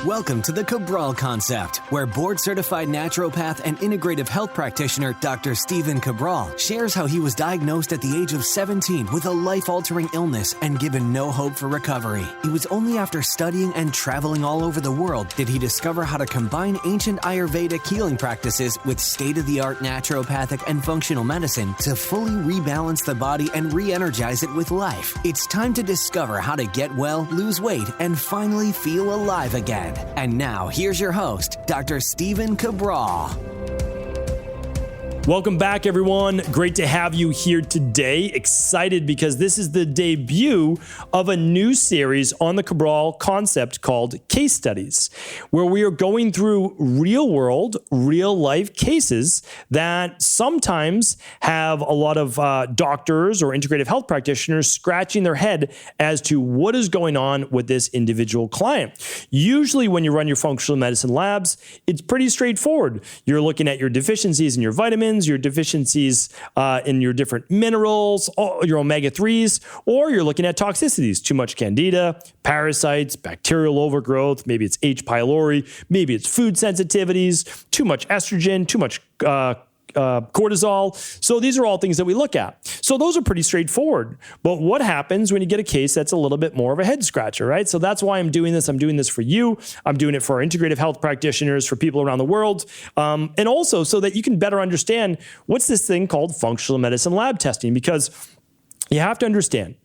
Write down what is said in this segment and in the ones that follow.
Welcome to the Cabral Concept, where board-certified naturopath and integrative health practitioner Dr. Stephen Cabral shares how he was diagnosed at the age of 17 with a life-altering illness and given no hope for recovery. It was only after studying and traveling all over the world did he discover how to combine ancient Ayurvedic healing practices with state-of-the-art naturopathic and functional medicine to fully rebalance the body and re-energize it with life. It's time to discover how to get well, lose weight, and finally feel alive again. And now, here's your host, Dr. Stephen Cabral. Welcome back, everyone. Great to have you here today. Excited because this is the debut of a new series on the Cabral Concept called Case Studies, where we are going through real-world, real-life cases that sometimes have a lot of doctors or integrative health practitioners scratching their head as to what is going on with this individual client. Usually when you run your functional medicine labs, it's pretty straightforward. You're looking at your deficiencies in your vitamins, your deficiencies in your different minerals, your omega-3s, or you're looking at toxicities, too much candida, parasites, bacterial overgrowth, maybe it's H. pylori, maybe it's food sensitivities, too much estrogen, too much cortisol. So these are all things that we look at. So those are pretty straightforward. But what happens when you get a case that's a little bit more of a head scratcher, right? So that's why I'm doing this. I'm doing this for you. I'm doing it for our integrative health practitioners, for people around the world. And also so that you can better understand what's this thing called functional medicine lab testing, because you have to understand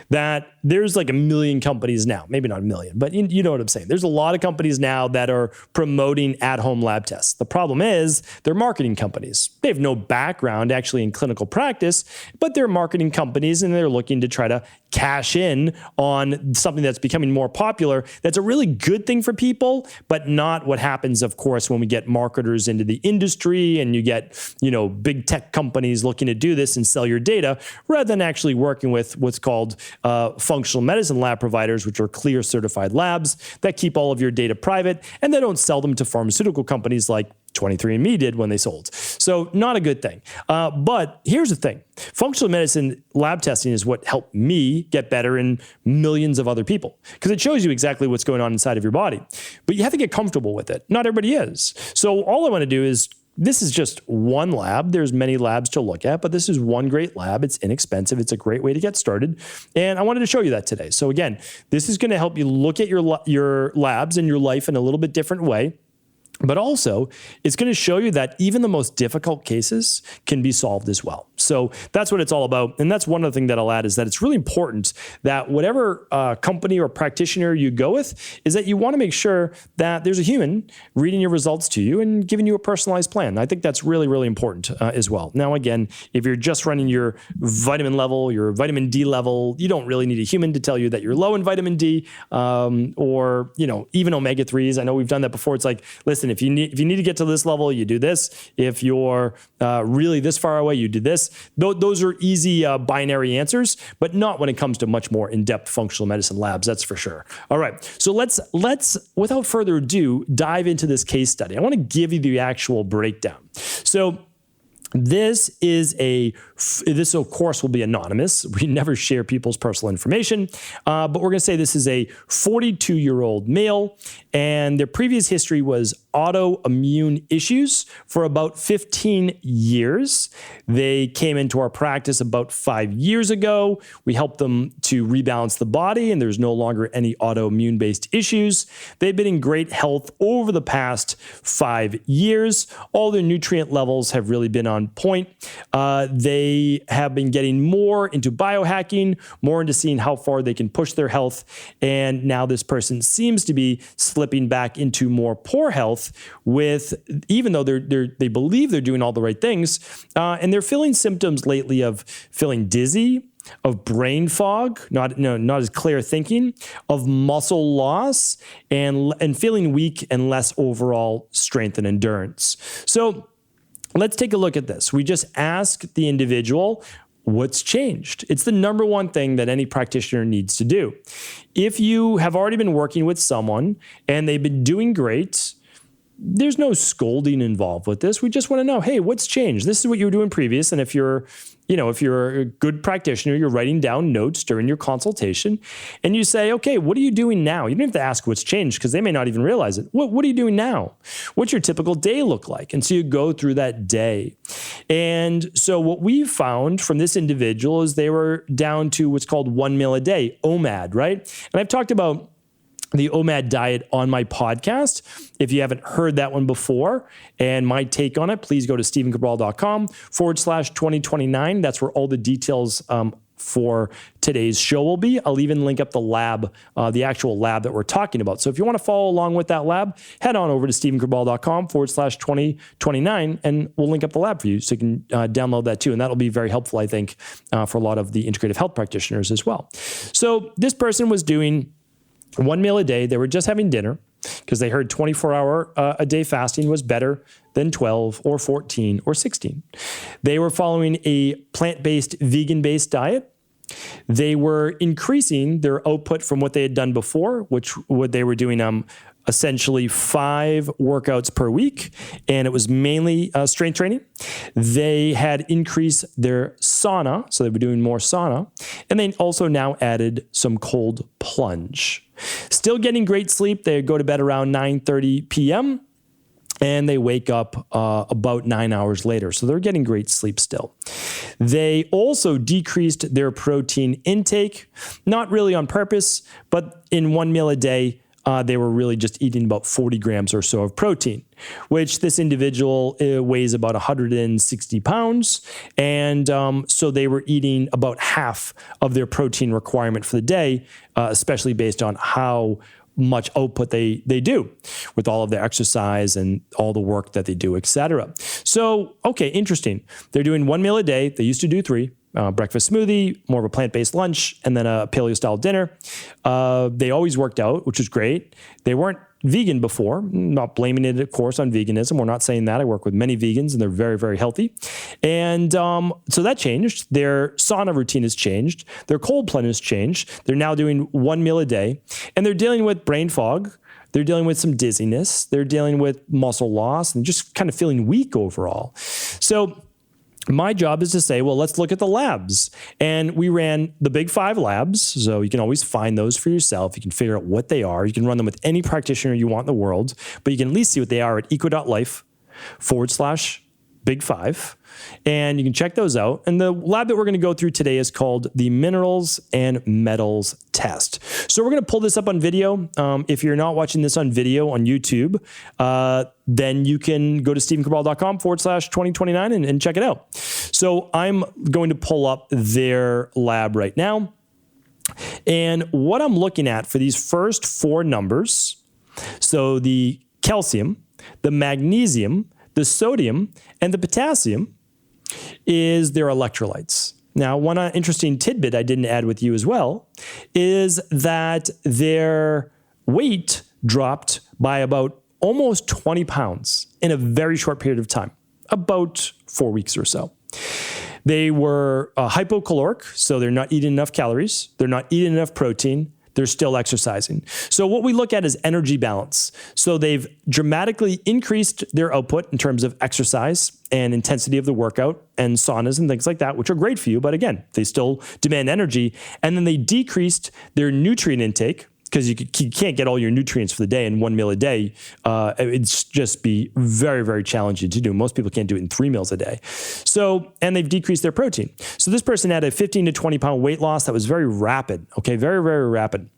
that there's like a million companies now, maybe not a million, but you know what I'm saying. There's a lot of companies now that are promoting at-home lab tests. The problem is they're marketing companies. They have no background actually in clinical practice, but they're marketing companies and they're looking to try to cash in on something that's becoming more popular. That's a really good thing for people, but not what happens, of course, when we get marketers into the industry and you get, big tech companies looking to do this and sell your data rather than actually working with what's called functional medicine lab providers, which are CLIA certified labs that keep all of your data private, and they don't sell them to pharmaceutical companies like 23andMe did when they sold. So not a good thing. But here's the thing. Functional medicine lab testing is what helped me get better and millions of other people, because it shows you exactly what's going on inside of your body. But you have to get comfortable with it. Not everybody is. So all I want to do is, this is just one lab. There's many labs to look at, but this is one great lab. It's inexpensive. It's a great way to get started. And I wanted to show you that today. So again, this is going to help you look at your labs and your life in a little bit different way. But also, it's going to show you that even the most difficult cases can be solved as well. So that's what it's all about. And that's one other thing that I'll add is that it's really important that whatever company or practitioner you go with is that you want to make sure that there's a human reading your results to you and giving you a personalized plan. I think that's really, really important as well. Now, again, if you're just running your vitamin level, your vitamin D level, you don't really need a human to tell you that you're low in vitamin D or, even omega-3s. I know we've done that before. It's like, listen, if you need to get to this level, you do this. If you're really this far away, you do this. Those are easy binary answers, but not when it comes to much more in-depth functional medicine labs, that's for sure. All right, so let's without further ado, dive into this case study. I want to give you the actual breakdown. So this of course will be anonymous. We never share people's personal information, but we're going to say this is a 42-year-old male, and their previous history was autoimmune issues for about 15 years. They came into our practice about 5 years ago. We helped them to rebalance the body, and there's no longer any autoimmune-based issues. They've been in great health over the past 5 years. All their nutrient levels have really been on point. They have been getting more into biohacking, more into seeing how far they can push their health. And now this person seems to be slipping back into more poor health even though they believe they're doing all the right things. And they're feeling symptoms lately of feeling dizzy, of brain fog, not as clear thinking, of muscle loss, and feeling weak and less overall strength and endurance. So let's take a look at this. We just ask the individual, what's changed? It's the number one thing that any practitioner needs to do. If you have already been working with someone and they've been doing great, there's no scolding involved with this. We just want to know, hey, what's changed? This is what you were doing previous. And if you're a good practitioner, you're writing down notes during your consultation and you say, okay, what are you doing now? You don't have to ask what's changed because they may not even realize it. What are you doing now? What's your typical day look like? And so you go through that day. And so what we found from this individual is they were down to what's called 1 meal a day, OMAD, right? And I've talked about the OMAD diet on my podcast. If you haven't heard that one before and my take on it, please go to stephencabral.com/2029. That's where all the details for today's show will be. I'll even link up the lab, the actual lab that we're talking about. So if you want to follow along with that lab, head on over to stephencabral.com/2029 and we'll link up the lab for you so you can download that too. And that'll be very helpful, I think, for a lot of the integrative health practitioners as well. So this person was doing 1 meal a day. They were just having dinner because they heard 24-hour a day fasting was better than 12 or 14 or 16. They were following a plant-based, vegan-based diet. They were increasing their output from what they had done before, they were doing essentially 5 workouts per week, and it was mainly strength training. They had increased their sauna, so they were doing more sauna, and they also now added some cold plunge. Still getting great sleep. They go to bed around 9:30 p.m., and they wake up about 9 hours later. So they're getting great sleep still. They also decreased their protein intake, not really on purpose, but in 1 meal a day, they were really just eating about 40 grams or so of protein, which this individual weighs about 160 pounds. And so they were eating about half of their protein requirement for the day, especially based on how much output they do with all of their exercise and all the work that they do, et cetera. So, okay, interesting. They're doing 1 meal a day. They used to do 3. Breakfast smoothie, more of a plant-based lunch, and then a paleo-style dinner. They always worked out, which was great. They weren't vegan before. I'm not blaming it, of course, on veganism. We're not saying that. I work with many vegans, and they're very, very healthy. And so that changed. Their sauna routine has changed. Their cold plunge has changed. They're now doing 1 meal a day, and they're dealing with brain fog. They're dealing with some dizziness. They're dealing with muscle loss and just kind of feeling weak overall. So my job is to say, well, let's look at the labs. And we ran the big 5 labs. So you can always find those for yourself. You can figure out what they are. You can run them with any practitioner you want in the world, but you can at least see what they are at eco.life/big5. And you can check those out. And the lab that we're going to go through today is called the Minerals and Metals Test. So we're going to pull this up on video. If you're not watching this on video on YouTube, then you can go to stephencabral.com/2029 and check it out. So I'm going to pull up their lab right now. And what I'm looking at for these first 4 numbers, so the calcium, the magnesium, the sodium, and the potassium, is their electrolytes. Now, one interesting tidbit I didn't add with you as well is that their weight dropped by about almost 20 pounds in a very short period of time, about 4 weeks or so. They were hypocaloric, so they're not eating enough calories. They're not eating enough protein. They're still exercising. So what we look at is energy balance. So they've dramatically increased their output in terms of exercise and intensity of the workout and saunas and things like that, which are great for you. But again, they still demand energy. And then they decreased their nutrient intake because you can't get all your nutrients for the day in 1 meal a day. It's just be very, very challenging to do. Most people can't do it in 3 meals a day. So, and they've decreased their protein. So this person had a 15 to 20 pound weight loss that was very rapid. Okay, very, very rapid.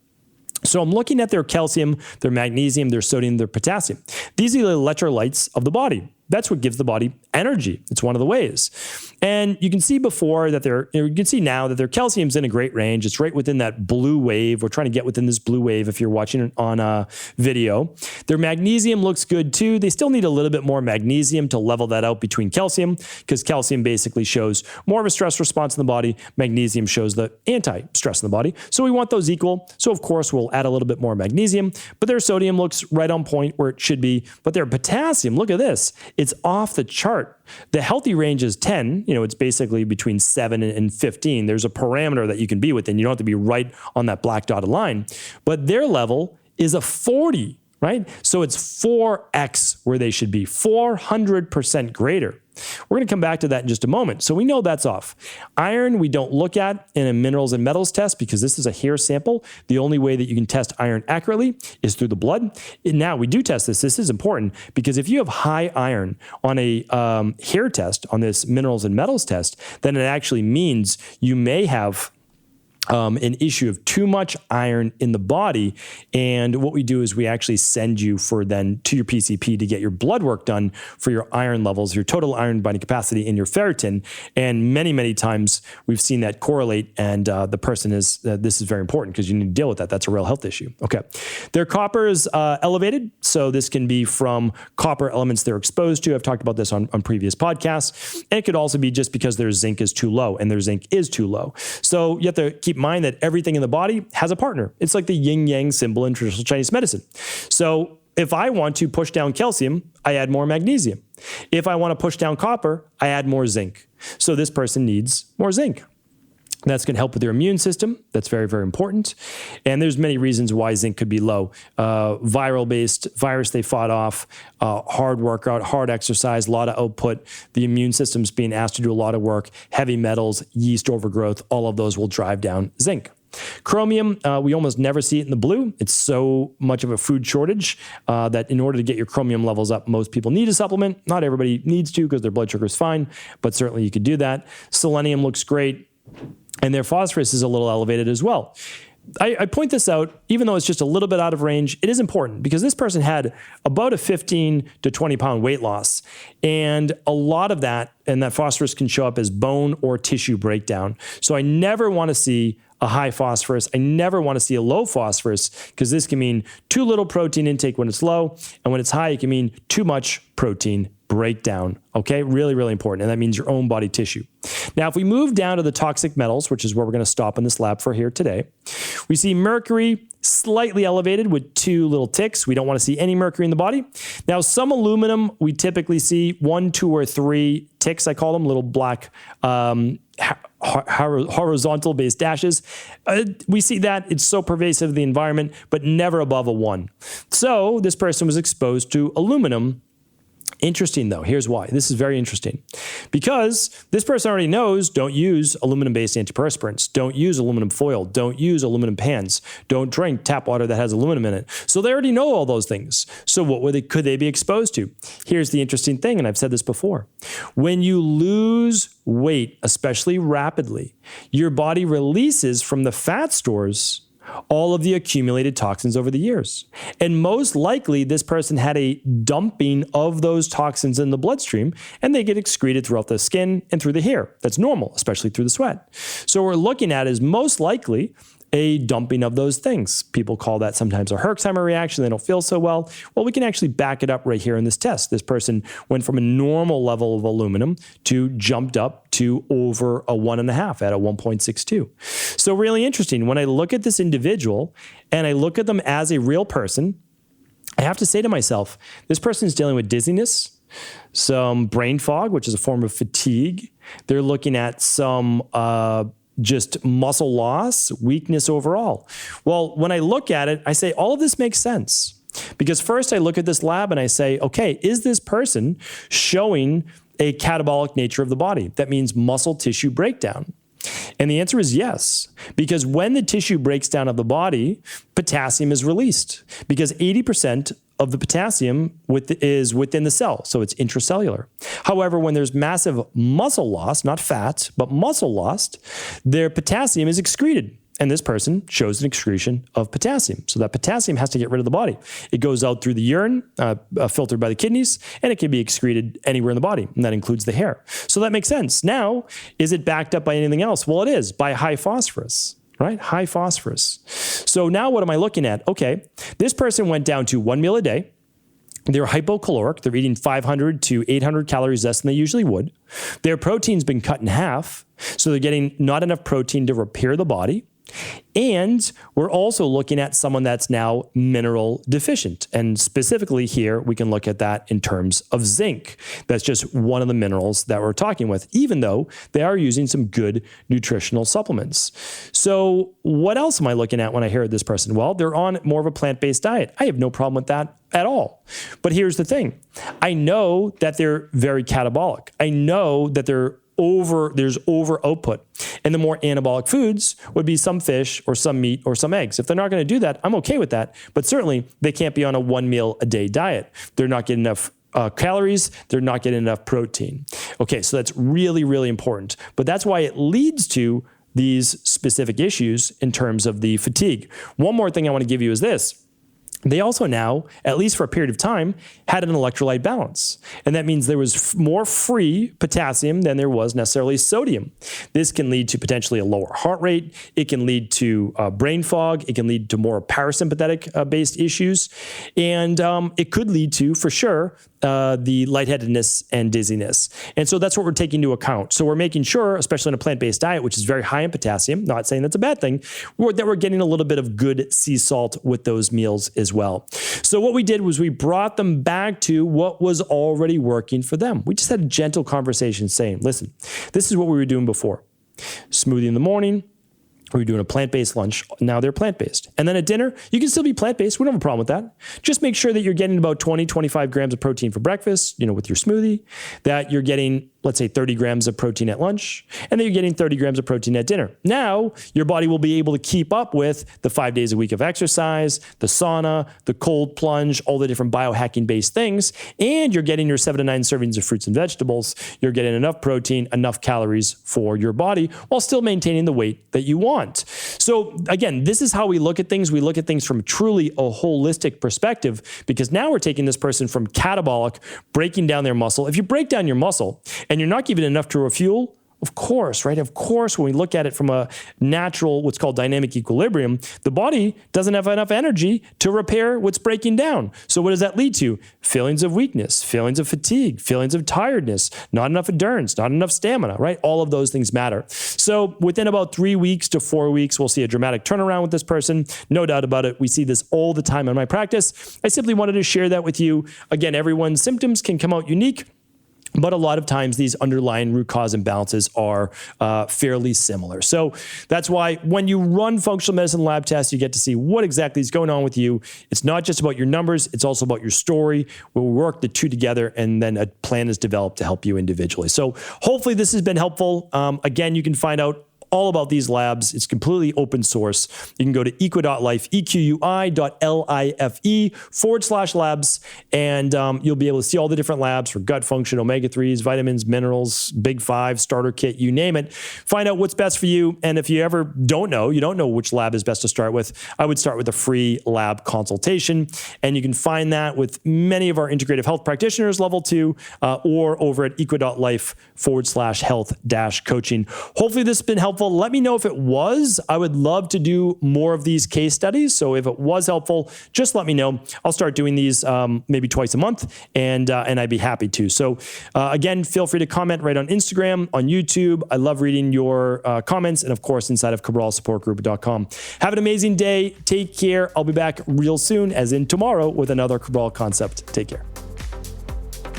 So I'm looking at their calcium, their magnesium, their sodium, their potassium. These are the electrolytes of the body. That's what gives the body energy. It's one of the ways. And you can see before that you can see now that their calcium's in a great range. It's right within that blue wave. We're trying to get within this blue wave if you're watching on a video. Their magnesium looks good too. They still need a little bit more magnesium to level that out between calcium, because calcium basically shows more of a stress response in the body. Magnesium shows the anti-stress in the body. So we want those equal. So of course we'll add a little bit more magnesium, but their sodium looks right on point where it should be. But their potassium, look at this. It's off the chart. The healthy range is 10. It's basically between 7 and 15. There's a parameter that you can be within. You don't have to be right on that black dotted line. But their level is a 40, right? So it's 4x where they should be, 400% greater. We're going to come back to that in just a moment. So we know that's off. Iron, we don't look at in a minerals and metals test because this is a hair sample. The only way that you can test iron accurately is through the blood. And now we do test this. This is important because if you have high iron on a hair test, on this minerals and metals test, then it actually means you may have an issue of too much iron in the body. And what we do is we actually send you to your PCP to get your blood work done for your iron levels, your total iron binding capacity, and your ferritin. And many, many times we've seen that correlate, and the person is, this is very important because you need to deal with that. That's a real health issue. Okay. Their copper is elevated. So this can be from copper elements they're exposed to. I've talked about this on previous podcasts. And it could also be just because their zinc is too low, and their zinc is too low. So you have to keep in mind that everything in the body has a partner. It's like the yin-yang symbol in traditional Chinese medicine. So if I want to push down calcium, I add more magnesium. If I want to push down copper, I add more zinc. So this person needs more zinc. That's going to help with their immune system. That's very, very important. And there's many reasons why zinc could be low. Viral-based virus they fought off, hard workout, hard exercise, a lot of output, the immune system's being asked to do a lot of work, heavy metals, yeast overgrowth, all of those will drive down zinc. Chromium, we almost never see it in the blue. It's so much of a food shortage that in order to get your chromium levels up, most people need a supplement. Not everybody needs to because their blood sugar is fine, but certainly you could do that. Selenium looks great. And their phosphorus is a little elevated as well. I point this out, even though it's just a little bit out of range, it is important because this person had about a 15 to 20 pound weight loss. And a lot of that, and that phosphorus can show up as bone or tissue breakdown. So I never want to see a high phosphorus. I never want to see a low phosphorus because this can mean too little protein intake when it's low. And when it's high, it can mean too much protein breakdown. Okay, really, really important. And that means your own body tissue. Now, if we move down to the toxic metals, which is where we're going to stop in this lab for here today, we see mercury slightly elevated with 2 little ticks. We don't want to see any mercury in the body. Now, some aluminum, we typically see 1, 2, or 3 ticks, I call them, little black horizontal based dashes. We see that it's so pervasive in the environment, but never above a 1. So this person was exposed to aluminum. Interesting though, here's why. This is very interesting. Because this person already knows don't use aluminum-based antiperspirants, don't use aluminum foil, don't use aluminum pans, don't drink tap water that has aluminum in it. So they already know all those things. So what could they be exposed to? Here's the interesting thing, and I've said this before. When you lose weight, especially rapidly, your body releases from the fat stores all of the accumulated toxins over the years. And most likely, this person had a dumping of those toxins in the bloodstream, and they get excreted throughout the skin and through the hair. That's normal, especially through the sweat. So what we're looking at is most likely a dumping of those things. People call that sometimes a Herxheimer reaction. They don't feel so well. Well, we can actually back it up right here in this test. This person went from a normal level of aluminum to jumped up to over a 1.5 at a 1.62. So really interesting. When I look at this individual and I look at them as a real person, I have to say to myself, this person is dealing with dizziness, some brain fog, which is a form of fatigue. They're looking at some just muscle loss, weakness overall. Well, when I look at it, I say all of this makes sense. Because first I look at this lab and I say, okay, is this person showing a catabolic nature of the body? That means muscle tissue breakdown. And the answer is yes, because when the tissue breaks down of the body, potassium is released because 80% of the potassium is within the cell, so it's intracellular. However, when there's massive muscle loss, not fat, but muscle loss, their potassium is excreted. And this person shows an excretion of potassium. So that potassium has to get rid of the body. It goes out through the urine, filtered by the kidneys, and it can be excreted anywhere in the body, and that includes the hair. So that makes sense. Now, is it backed up by anything else? Well, it is, by high phosphorus, right? High phosphorus. So now what am I looking at? Okay, this person went down to 1 meal a day. They're hypocaloric. They're eating 500 to 800 calories less than they usually would. Their protein's been cut in half, so they're getting not enough protein to repair the body. And we're also looking at someone that's now mineral deficient. And specifically here, we can look at that in terms of zinc. That's just one of the minerals that we're talking with, even though they are using some good nutritional supplements. So what else am I looking at when I hear this person? Well, they're on more of a plant-based diet. I have no problem with that at all. But here's the thing. I know that they're very catabolic. I know that there's over output. And the more anabolic foods would be some fish or some meat or some eggs. If they're not going to do that, I'm okay with that. But certainly they can't be on a 1 meal a day diet. They're not getting enough calories. They're not getting enough protein. Okay, so that's really, really important. But that's why it leads to these specific issues in terms of the fatigue. One more thing I want to give you is this. They also now, at least for a period of time, had an electrolyte balance. And that means there was more free potassium than there was necessarily sodium. This can lead to potentially a lower heart rate. It can lead to brain fog. It can lead to more parasympathetic-based issues. And it could lead to, for sure, the lightheadedness and dizziness. And so that's what we're taking into account. So we're making sure, especially in a plant-based diet, which is very high in potassium, not saying that's a bad thing, that we're getting a little bit of good sea salt with those meals as well. So what we did was we brought them back to what was already working for them. We just had a gentle conversation saying, listen, this is what we were doing before. Smoothie in the morning. We were doing a plant-based lunch. Now they're plant-based. And then at dinner, you can still be plant-based. We don't have a problem with that. Just make sure that you're getting about 20, 25 grams of protein for breakfast, with your smoothie, that you're getting, let's say, 30 grams of protein at lunch, and then you're getting 30 grams of protein at dinner. Now, your body will be able to keep up with the 5 days a week of exercise, the sauna, the cold plunge, all the different biohacking-based things, and you're getting your 7 to 9 servings of fruits and vegetables. You're getting enough protein, enough calories for your body, while still maintaining the weight that you want. So again, this is how we look at things. We look at things from truly a holistic perspective, because now we're taking this person from catabolic, breaking down their muscle. If you break down your muscle and you're not giving enough to refuel, of course, right? Of course, when we look at it from a natural, what's called dynamic equilibrium, the body doesn't have enough energy to repair what's breaking down. So what does that lead to? Feelings of weakness, feelings of fatigue, feelings of tiredness, not enough endurance, not enough stamina, right? All of those things matter. So within about 3 weeks to 4 weeks, we'll see a dramatic turnaround with this person. No doubt about it. We see this all the time in my practice. I simply wanted to share that with you. Again, everyone's symptoms can come out unique, but a lot of times these underlying root cause imbalances are fairly similar. So that's why when you run functional medicine lab tests, you get to see what exactly is going on with you. It's not just about your numbers, it's also about your story. We'll work the two together, and then a plan is developed to help you individually. So hopefully this has been helpful. Again, you can find out all about these labs. It's completely open source. You can go to equi.life, equi.life/labs, and you'll be able to see all the different labs for gut function, omega-3s, vitamins, minerals, Big 5, starter kit, you name it. Find out what's best for you. And if you ever don't know which lab is best to start with, I would start with a free lab consultation. And you can find that with many of our integrative health practitioners, level 2, or over at equi.life/health-coaching. Hopefully this has been helpful. Let me know if it was. I would love to do more of these case studies. So if it was helpful, just let me know. I'll start doing these maybe twice a month, and I'd be happy to. So again, feel free to comment right on Instagram, on YouTube. I love reading your comments, and of course, inside of CabralSupportGroup.com. Have an amazing day. Take care. I'll be back real soon, as in tomorrow, with another Cabral concept. Take care.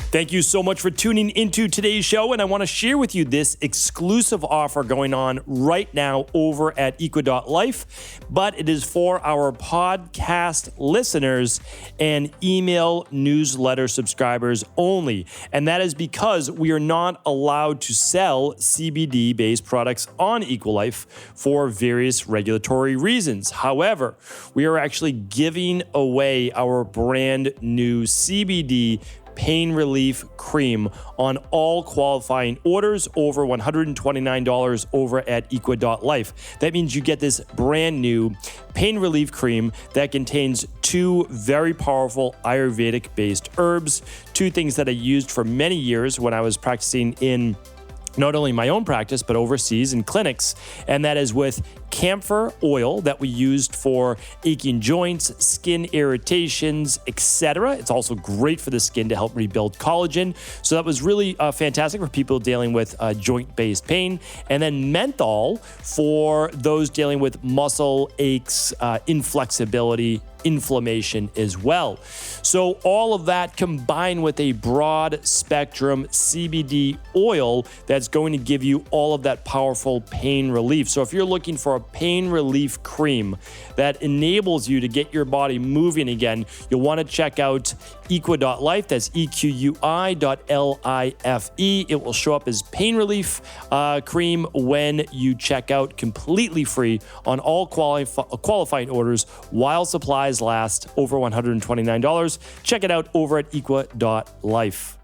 Thank you so much for tuning into today's show, and I want to share with you this exclusive offer going on right now over at equi.life, but it is for our podcast listeners and email newsletter subscribers only, and that is because we are not allowed to sell CBD-based products on EquiLife for various regulatory reasons. However, we are actually giving away our brand new CBD pain relief cream on all qualifying orders over $129 over at equi.life. That means you get this brand new pain relief cream that contains 2 very powerful Ayurvedic-based herbs, 2 things that I used for many years when I was practicing in not only my own practice, but overseas in clinics, and that is with camphor oil that we used for aching joints, skin irritations, etc. It's also great for the skin to help rebuild collagen. So that was really fantastic for people dealing with joint-based pain. And then menthol for those dealing with muscle aches, inflexibility, inflammation as well. So all of that combined with a broad spectrum CBD oil that's going to give you all of that powerful pain relief. So if you're looking for a pain relief cream that enables you to get your body moving again, you'll want to check out equi.life. That's EQUI.LIFE. It will show up as pain relief cream when you check out, completely free on all qualifying orders while supplies last, over $129. Check it out over at equi.life.